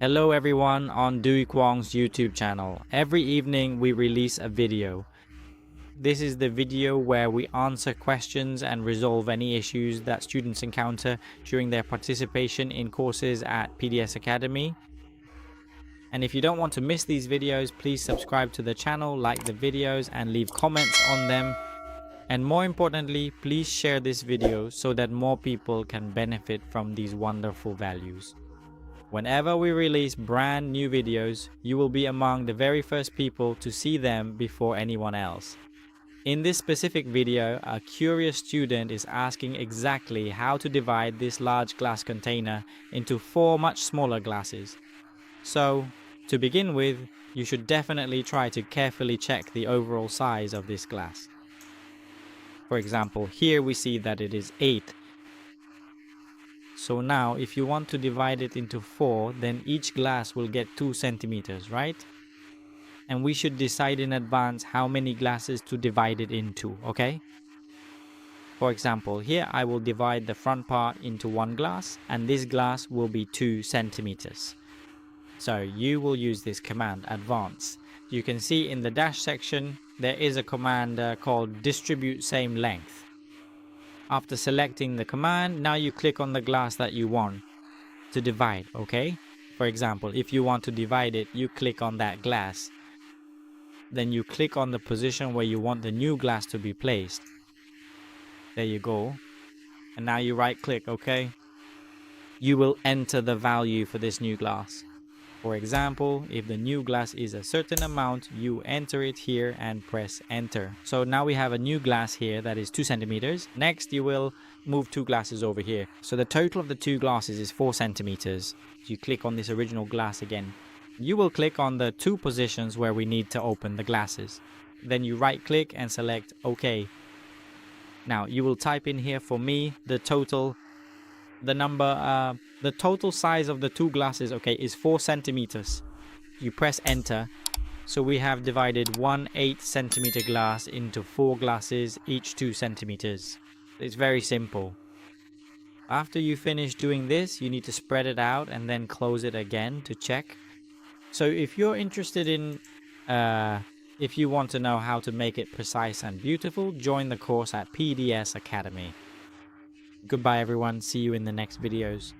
Hello everyone on Dinh Duy Cuong's YouTube channel. Every evening we release a video. This is the video where we answer questions and resolve any issues that students encounter during their participation in courses at PDS Academy. And if you don't want to miss these videos, please subscribe to the channel, like the videos and leave comments on them. And more importantly, please share this video so that more people can benefit from these wonderful values. Whenever we release brand new videos, you will be among the very first people to see them before anyone else. In this specific video, a curious student is asking exactly how to divide this large glass container into 4 much smaller glasses. So, to begin with, you should definitely try to carefully check the overall size of this glass. For example, here we see that it is 8. So now if you want to divide it into 4, then each glass will get 2 centimeters, right? And we should decide in advance how many glasses to divide it into, okay? For example, here I will divide the front part into 1 glass, and this glass will be 2 centimeters. So you will use this command, advance. You can see in the dash section, there is a command called distribute same length. After selecting the command, now you click on the glass that you want to divide, okay? For example, if you want to divide it, you click on that glass. Then you click on the position where you want the new glass to be placed. There you go. And now you right click, okay? You will enter the value for this new glass. For example, if the new glass is a certain amount, you enter it here and press enter. So now we have a new glass here that is 2 centimeters. Next, you will move 2 glasses over here. So the total of the 2 glasses is 4 centimeters. You click on this original glass again. You will click on the 2 positions where we need to open the glasses. Then you right click and select OK. Now you will type in here for me the total size of the 2 glasses, okay, is 4 centimeters. You press enter. So we have divided one 8 centimeter glass into 4 glasses, each 2 centimeters. It's very simple. After you finish doing this, you need to spread it out and then close it again to check. So if you're interested in, if you want to know how to make it precise and beautiful, join the course at PDS Academy. Goodbye everyone, see you in the next videos.